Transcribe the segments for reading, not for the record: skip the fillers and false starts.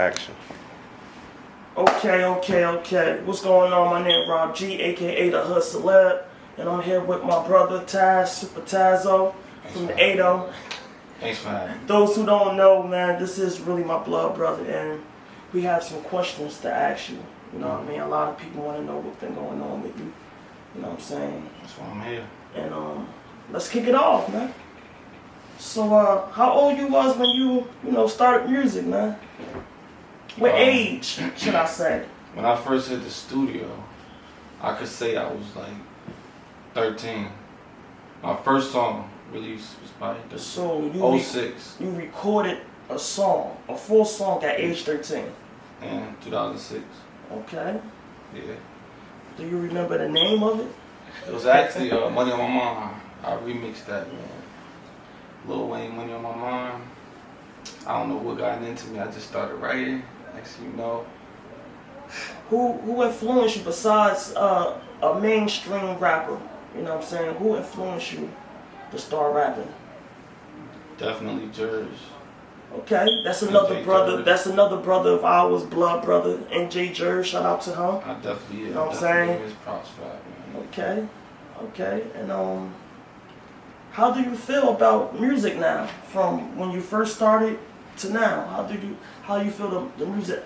Action. Okay. What's going on? My name is Rob G, aka the Hood Celeb, and I'm here with my brother Taz, Super Tazo, from the 80. Thanks for having me. Those who don't know, man, this is really my blood brother, and we have some questions to ask you. You know what I mean? A lot of people want to know what's been going on with you. You know what I'm saying? That's why I'm here. And let's kick it off, man. So, how old you was when you started music, man? What age, should I say? When I first hit the studio, I could say I was like 13. My first song released was probably 06. So you recorded a song, a full song at age 13? In 2006. Okay. Yeah. Do you remember the name of it? It was actually Money on My Mind. I remixed that, man. Lil Wayne, Money on My Mind. I don't know what got into me. I just started writing. Next thing you know. Who influenced you besides a mainstream rapper? You know what I'm saying? Who influenced you to start rapping? Definitely Jerz. Okay, that's another NJ brother. Jerz. That's another brother of ours, blood brother, NJ Jerz. Shout out to him. I definitely, You know what I'm saying? give his props for that, man. Okay, and how do you feel about music now? From when you first started to now, how you feel the music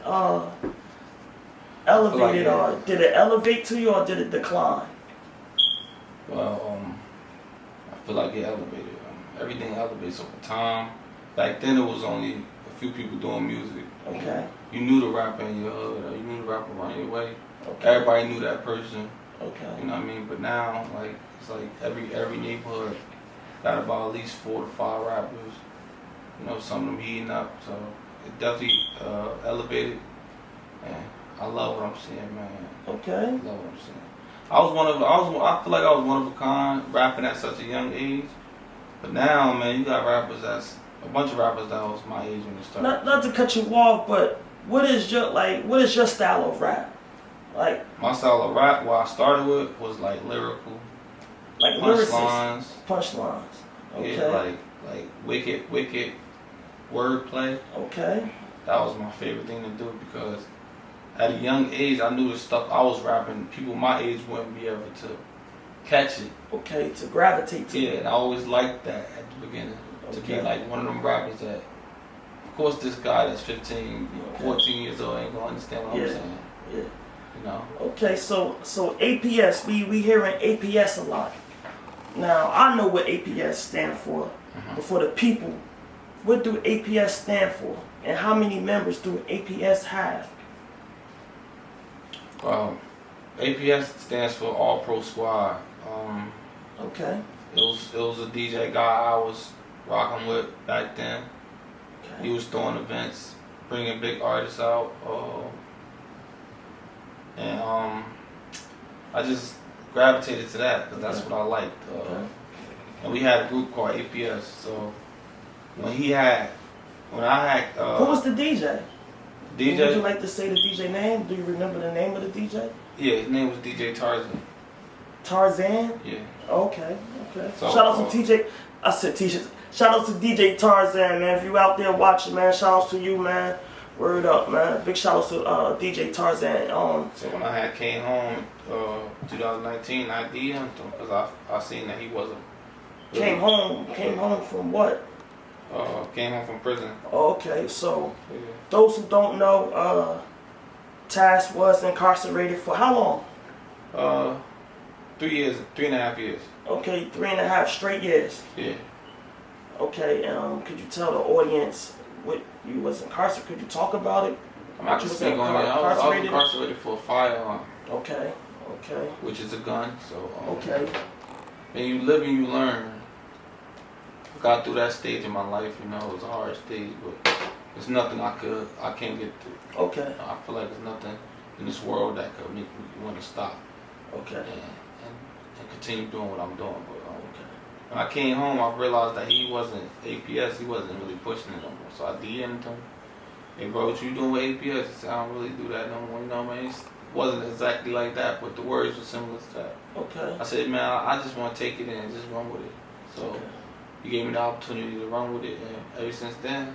elevated, or did it elevate to you, or did it decline? Well, I feel like it elevated. Everything elevates over time. Back then, it was only a few people doing music. Okay. You knew the rapper in your hood, or you knew the rapper around your way. Okay. Everybody knew that person. Okay. You know what I mean? But now, like, it's like every neighborhood got about at least 4 to 5 rappers. You know, some of them heating up. So it definitely elevated. And I love what I'm seeing, man. Okay. I love what I'm seeing. I feel like I was one of a kind, rapping at such a young age. But now, man, you got rappers that's a bunch of rappers that was my age when they started. Not to cut you off, but what is your style of rap? Like my style of rap, what I started with was like lyrical, like punchlines. Punchlines. Okay. Yeah, like wicked wordplay. Okay. That was my favorite thing to do because at a young age I knew the stuff I was rapping, people my age wouldn't be able to catch it. Okay, to gravitate to. Yeah, and I always liked that at the beginning. To be like one of them rappers that, of course, this guy that's 15, 14 years old ain't gonna understand what I'm saying. Yeah. You know. Okay, so APS, we hearing APS a lot. Now I know what APS stand for, but for the people, what do APS stand for, and how many members do APS have? APS stands for All Pro Squad. Okay. It was a DJ guy I was rocking with back then. Okay. He was throwing events, bringing big artists out, and I just gravitated to that because that's what I liked. And we had a group called APS. So when I had who was the DJ? DJ? Would you like to say the DJ name? Do you remember the name of the DJ? Yeah, his name was DJ Tarzan. Tarzan? Yeah. Okay. So, shout out to TJ. I said TJ. Shout out to DJ Tarzan, man. If you out there watching, man, shout out to you, man. Word up, man. Big shout out to DJ Tarzan. So when I came home, 2019, I DM'd him because I seen that he wasn't. Really came home from what? Came home from prison. Okay, so those who don't know, Taz was incarcerated for how long? 3 years, 3.5 years. Okay, 3.5 straight years. Yeah. Okay, could you tell the audience what you was incarcerated? Could you talk about it? I can speak on it. I was incarcerated for a firearm. Okay. Which is a gun. So. Okay. And you live and you learn. Got through that stage in my life, you know, it was a hard stage, but there's nothing I can't get through. Okay. I feel like there's nothing in this world that could make me want to stop. Okay. And continue doing what I'm doing. But when I came home, I realized that he wasn't APS. He wasn't really pushing it no more. So I DM'd him. Hey, bro, what you doing with APS? He said, I don't really do that no more. You know what I mean? It wasn't exactly like that, but the words were similar to that. Okay. I said, man, I just want to take it in and just run with it. So he gave me the opportunity to run with it, and ever since then.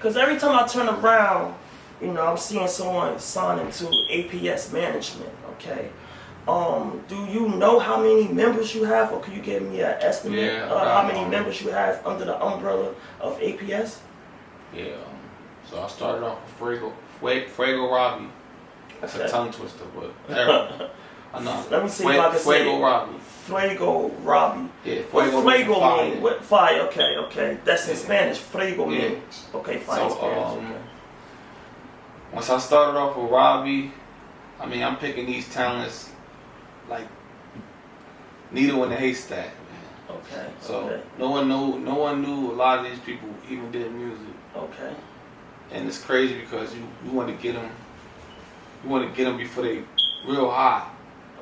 Because every time I turn around, you know, I'm seeing someone sign into APS management, okay? Do you know how many members you have, or can you give me an estimate of how many members you have under the umbrella of APS? Yeah, so I started off with Fuego Robbie. That's a tongue twister, but I know. Let me see if I can say Fuego Robbie. Fuego Robbie. Yeah, Fuego mean? What fire? Okay. That's in Spanish. Fuego mean. Okay, fire. So, once I started off with Robbie, I mean, I'm picking these talents like needle in the haystack, man. Okay. So no one knew a lot of these people even did music. Okay. And it's crazy because you want to get them. You want to get them before they real hot.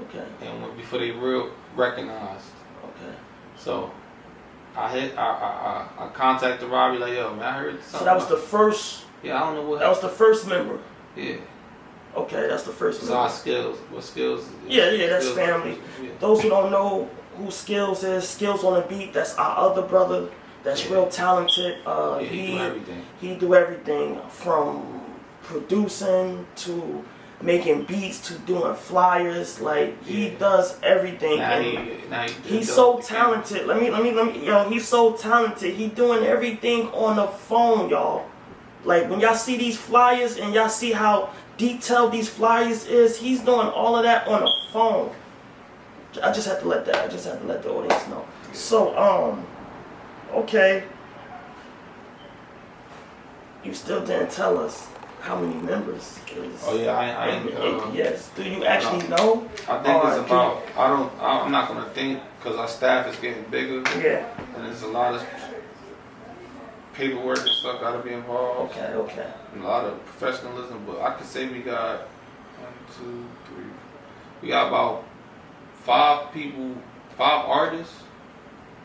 Okay. And before they real recognized. Okay. So I contacted Robbie like, yo, man, I heard something. So that was the first. Yeah, I don't know what. That was the first member. Yeah. Okay, that's the first member. Besides Skills. What Skills? Yeah, that's Skills family. Yeah. Those who don't know who Skills is, Skills on the beat. That's our other brother. That's real talented. He do everything. He do everything from producing to making beats to doing flyers. Like he does everything. He's so talented. Let me. Yo, he's so talented. He doing everything on the phone, y'all. Like when y'all see these flyers and y'all see how detailed these flyers is, he's doing all of that on the phone. I just have to let the audience know. So okay. You still didn't tell us how many members is. Oh yeah, I ain't. APS. Do you actually know? I think it's about. I'm not gonna think because our staff is getting bigger. Yeah. And there's a lot of paperwork and stuff gotta be involved. Okay. And a lot of professionalism, but I could say we got 1, 2, 3. We got about 5 people, 5 artists.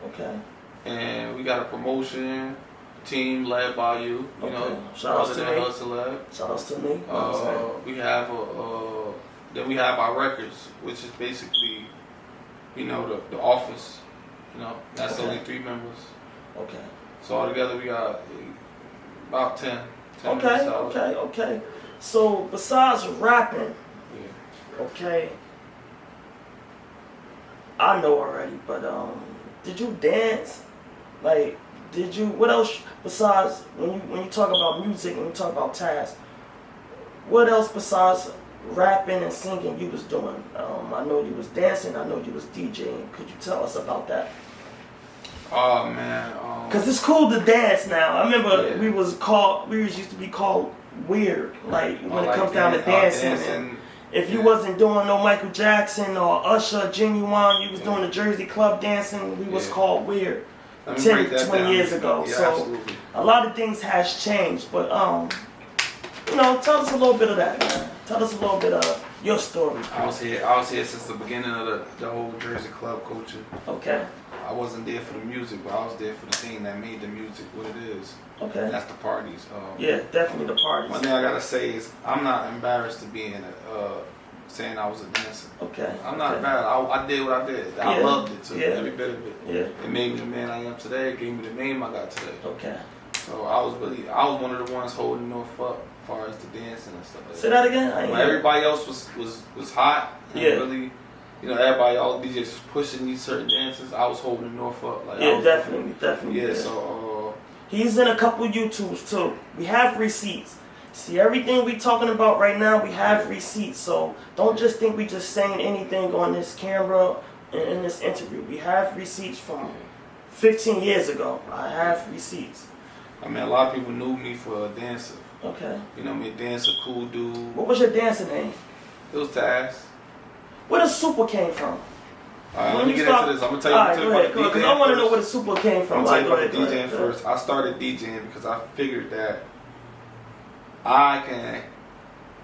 Okay. And we got a promotion team led by you. You know, shout outs to me. Shout outs to me. We have then we have our records, which is basically, you know, the office. You know, that's only 3 members. Okay. So altogether we got about 10. Okay. So besides rapping, okay, I know already, but did you dance? Like, what else besides when you talk about music, when you talk about Taz, what else besides rapping and singing you was doing? I know you was dancing, I know you was DJing. Could you tell us about that? Oh man, cause it's cool to dance now. I remember we used to be called weird, like when it comes down to dancing. And if you wasn't doing no Michael Jackson or Usher, Genuine, you was doing the Jersey club dancing, we was called weird 10, 20 years ago. Yeah, so absolutely. A lot of things has changed, but you know, tell us a little bit of that, man. Tell us a little bit of your story. I was here since the beginning of the whole Jersey club culture. Okay. I wasn't there for the music, but I was there for the thing that made the music what it is. Okay. And that's the parties. Yeah, definitely the parties. One thing I gotta say is I'm not embarrassed to be in saying I was a dancer. Okay. I'm not embarrassed. I did what I did. I loved it too. Every bit of it. Yeah. It made me the man I am today. It gave me the name I got today. Okay. So I was one of the ones holding North up as far as the dancing and stuff like that. Say that again? When everybody else was hot and really, you know, everybody, all DJs was pushing these certain dances, I was holding the North up. Like, definitely. Yeah, so he's in a couple YouTubes too. We have receipts. See, everything we talking about right now, we have receipts. So don't just think we just saying anything on this camera in this interview. We have receipts from 15 years ago. I have receipts. I mean, a lot of people knew me for a dancer. Okay. You know me, dancer, cool dude. What was your dancer name? It was Taz. Where the super came from? Alright, let me get into this. I'm gonna tell you about the DJing. Because I want to know where the super came from. I'm gonna tell you about the DJing first. I started DJing because I figured that I can,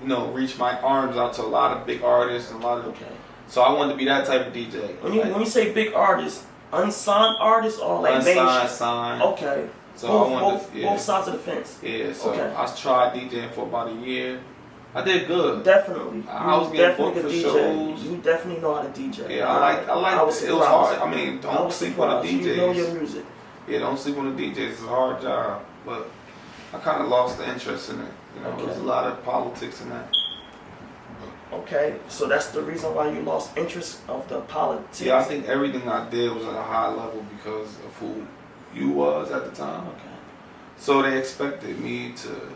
you know, reach my arms out to a lot of big artists and a lot of. Okay. So I wanted to be that type of DJ. When you say big artists, unsigned artists or like unsigned, signed. Okay. So both sides of the fence. Yeah. So I tried DJing for about a year. I did good. Definitely. I was getting booked for shows. You definitely know how to DJ. Yeah, I like. It was hard. I mean, don't sleep on the DJs. You know your music. Yeah, don't sleep on the DJs. It's a hard job, but I kind of lost the interest in it. You know, Okay. there's a lot of politics in that. Okay, so that's the reason why you lost interest of the politics. Yeah, I think everything I did was at a high level because of who you was at the time. Okay. So they expected me to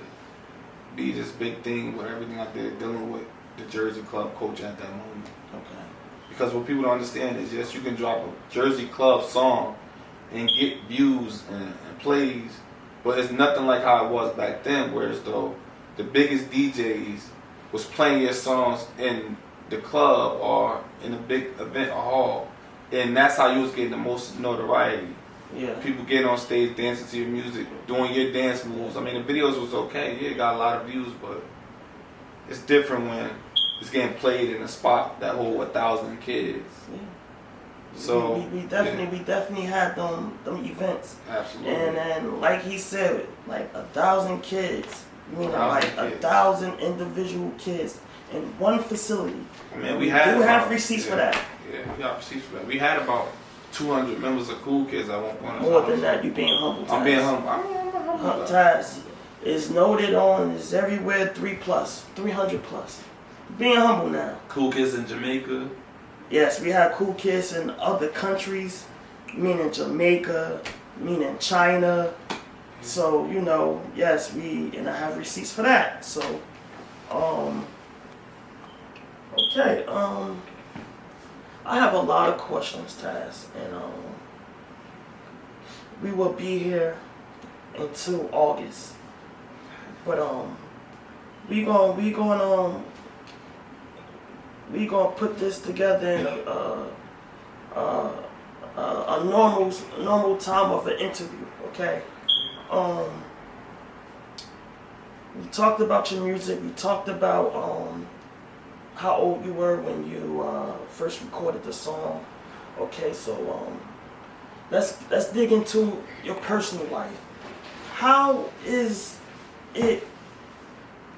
be this big thing with everything I did, dealing with the Jersey club coach at that moment. Okay. Because what people don't understand is, yes, you can drop a Jersey club song and get views and plays, but it's nothing like how it was back then, whereas though the biggest DJs was playing your songs in the club or in a big event or hall, and that's how you was getting the most notoriety. Yeah. People getting on stage, dancing to your music, doing your dance moves. I mean, the videos was okay. Yeah, it got a lot of views, but it's different when it's getting played in a spot that hold 1,000 kids. Yeah. So we definitely had them events. Absolutely. And then, like he said, like 1,000 kids, meaning like 1,000 1,000 individual kids in one facility. I mean, we had do about, have receipts for that. Yeah, we got receipts for that. We had about 200 members of Cool Kids at one point. More than that, you being humble. I'm being humble. I'm humble. Taz is noted on, is everywhere 300 plus. Being humble now. Cool Kids in Jamaica. Yes, we have Cool Kids in other countries, meaning Jamaica, meaning China. So, you know, yes, and I have receipts for that. So, okay, I have a lot of questions, Taz, and we will be here until August. But we gonna put this together in a normal time of an interview, okay? We talked about your music. We talked about how old you were when you first recorded the song. Okay, so let's dig into your personal life. How is it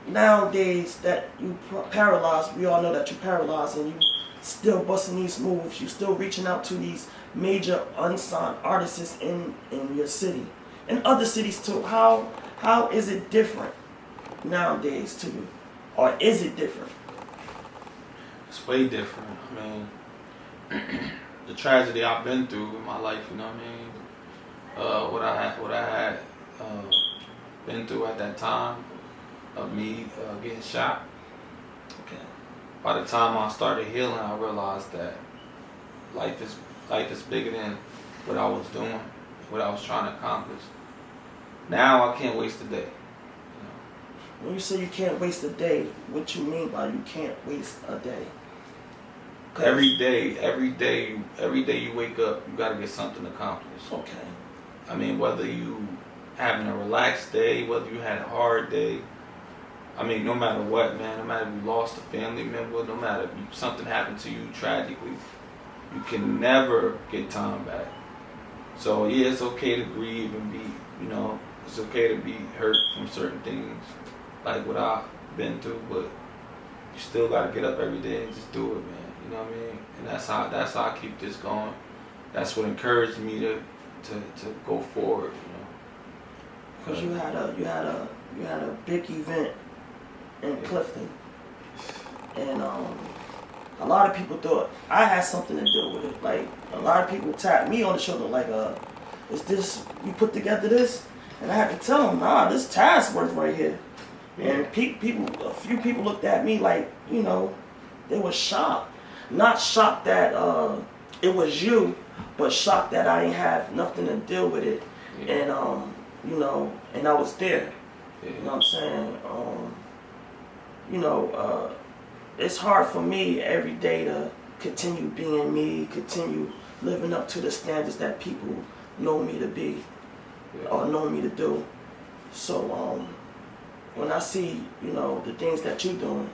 nowadays that you paralyzed? We all know that you're paralyzed, and you still busting these moves. You still reaching out to these major unsigned artists in your city and other cities too. How is it different nowadays to you, or is it different? It's way different. I mean, the tragedy I've been through in my life, you know what I mean? What I had been through at that time of me getting shot. Okay. By the time I started healing, I realized that life is bigger than what I was doing, what I was trying to accomplish. Now I can't waste a day. When you say you can't waste a day, what you mean by you can't waste a day? Every day you wake up, you gotta get something accomplished. Okay. I mean, whether you having a relaxed day, whether you had a hard day, I mean, no matter what, man, no matter if you lost a family member, no matter if something happened to you tragically, you can never get time back. So yeah, it's okay to grieve and be, you know, it's okay to be hurt from certain things, like what I've been through, but you still gotta get up every day and just do it, man. You know what I mean? And that's how I keep this going. That's what encouraged me to go forward, you know. Because you had a big event in Clifton, and a lot of people thought I had something to do with it. Like, a lot of people tapped me on the shoulder, like, is this, you put together this? And I had to tell them, nah, this task work right here. Yeah. And a few people looked at me like, you know, they were shocked. Not shocked that it was you, but shocked that I didn't have nothing to deal with it. Yeah. And you know, and I was there. Yeah. You know what I'm saying? You know, it's hard for me every day to continue being me, continue living up to the standards that people know me to be, yeah, or know me to do. So when I see, you know, the things that you're doing,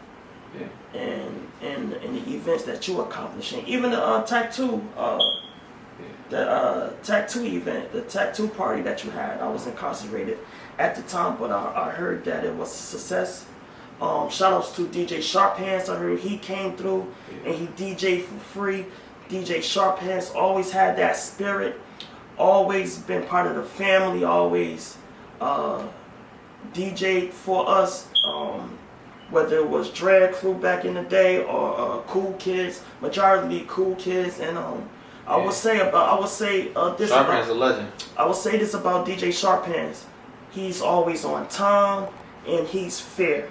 yeah, and the events that you're accomplishing, even the tattoo, the tattoo event, the tattoo party that you had. I was incarcerated at the time, but I heard that it was a success. Shout outs to DJ Sharp Hands. I heard he came through, yeah, and he DJ'd for free. DJ Sharp Hands always had that spirit, always been part of the family, always DJ'd for us, whether it was Drag Crew back in the day or Cool Kids, majority Cool Kids, and I would say this Sharp about, Hand's a legend. I would say this about DJ Sharp Hands. He's always on time and he's fair.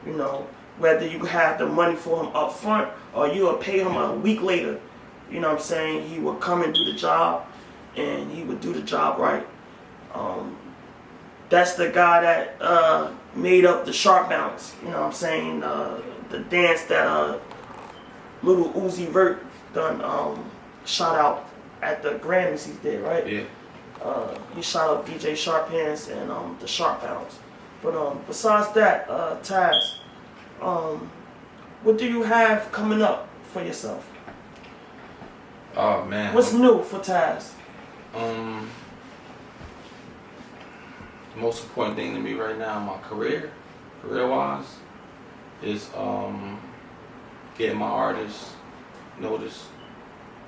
You know, whether you have the money for him up front or you'll pay him a week later, you know what I'm saying? He would come and do the job, and he would do the job right. That's the guy that made up the sharp bounce, you know what I'm saying? The dance that Little Uzi Vert done shot out at the Grammys he did, right? Yeah. He shot out DJ Sharp Hands and the sharp bounce. But besides that, Taz, what do you have coming up for yourself? Oh man. What's new for Taz? The most important thing to me right now in my career-wise, is getting my artists noticed,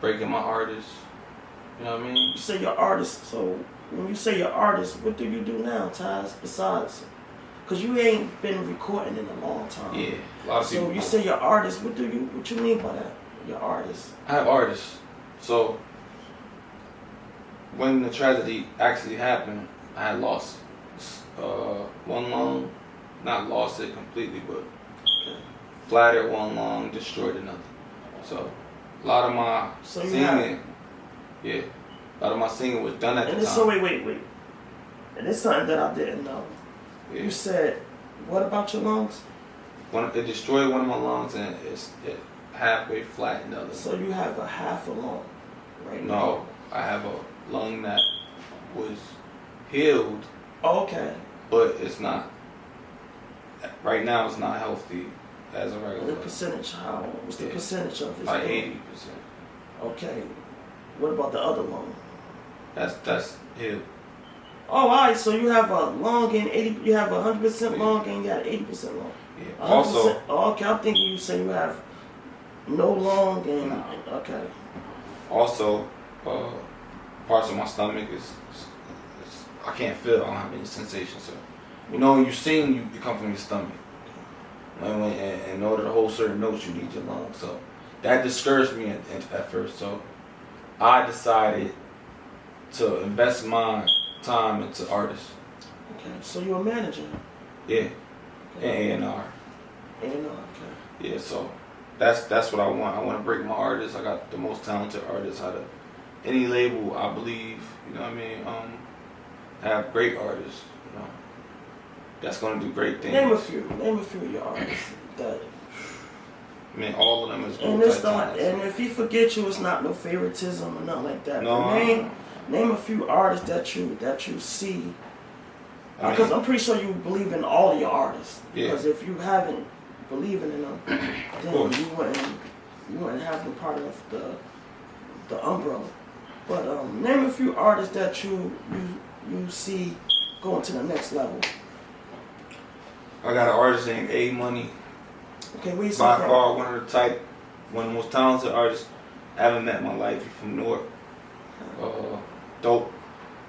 breaking my artists. You know what I mean? You say you're artist, so when you say you're artist, what do you do now, Taz, besides? Because you ain't been recording in a long time. Yeah, a lot of people. So you say you're artist, what you mean by that? You're artist. I have artists. So when the tragedy actually happened, I had lost one lung. Not lost it completely, but flattered one lung, destroyed another. So a lot of my singing, a lot of my singing was done at the time. So wait. And it's something that I didn't know. Yeah. You said, what about your lungs? It destroyed one of my lungs and it halfway flattened the other. So you have a half a lung right now? No, I have a lung that was healed. Oh, okay. But it's not. Right now, it's not healthy as a regular. The percentage? What's the percentage of it? Like 80%. Okay. What about the other lung? That's healed. Oh, all right. So you have a lung and 80. You have 100% lung and you got 80% lung. Yeah. Also. Oh, okay. I'm thinking you say you have no lung and okay. Also, parts of my stomach is I can't feel. I don't have any sensation. So, you know, when you sing, you come from your stomach. And in order to hold certain notes, you need your lungs. So that discouraged me at first. So I decided to invest my time into artists. Okay. So you're a manager. Yeah. Okay. And A&R. A&R. Okay. Yeah. So that's what I want. I want to break my artists. I got the most talented artists out of any label, I believe. You know what I mean? Have great artists. You know, that's gonna do great things. Name a few of your artists that. I mean, all of them is. And it's not. And if he forgets you, it's not no favoritism or nothing like that. No. Name a few artists that you see. Because I'm pretty sure you believe in all your artists. Yeah. Because if you haven't believing in them, then you wouldn't have them part of the umbrella. But name a few artists that you see going to the next level. I got an artist named A Money. Okay, where you by far one of the most talented artists I ever met in my life. He's from Newark. Dope.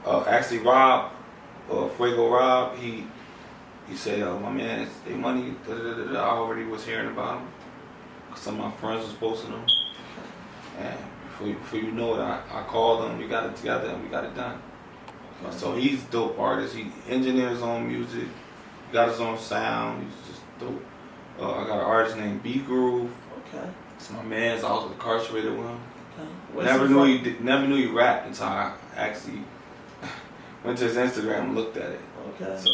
Actually, Rob, Fuego Rob, he said, my man, it's A Money. I already was hearing about him. Some of my friends was posting him. And before you know it, I called him. We got it together and we got it done. So he's a dope artist. He engineers his own music. Got his own sound. He's just dope. I got an artist named B Groove. Okay. It's my man's. I was incarcerated with him. Okay. Never knew he rapped until I actually went to his Instagram and looked at it. Okay. So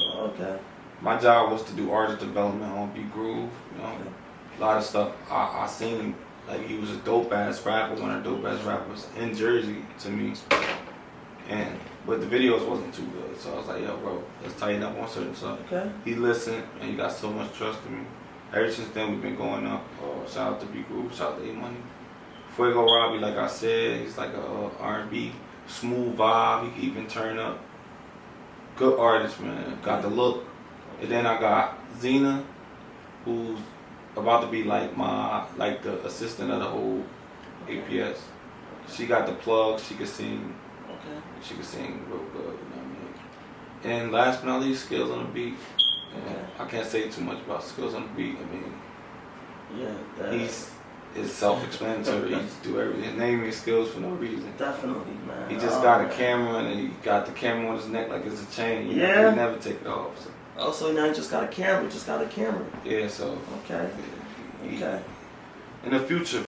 my job was to do artist development on B Groove. You know, a lot of stuff. I seen him. Like, he was a dope ass rapper, one of the dope ass rappers in Jersey to me. But the videos wasn't too good, so I was like, yo, bro, let's tighten up on certain stuff. Okay. He listened, and he got so much trust in me. Ever since then, we've been going up. Shout out to B Group, shout out to A Money. Fuego Robbie, like I said, he's like a R&B, smooth vibe. He can even turn up. Good artist, man. Got the look. And then I got Zena, who's about to be like the assistant of the whole APS. She got the plug. She can sing. Okay. She can sing real good. You know what I mean? And last but not least, skills on the beat. Okay. I can't say too much about skills on the beat. I mean, Yeah, it's self-explanatory. He just do everything. Naming his skills for no reason. definitely, man. He just got a camera and he got the camera on his neck like it's a chain. Yeah. He never take it off. So. Also, now he just got a camera. Yeah, so. Okay. He, Okay. in the future,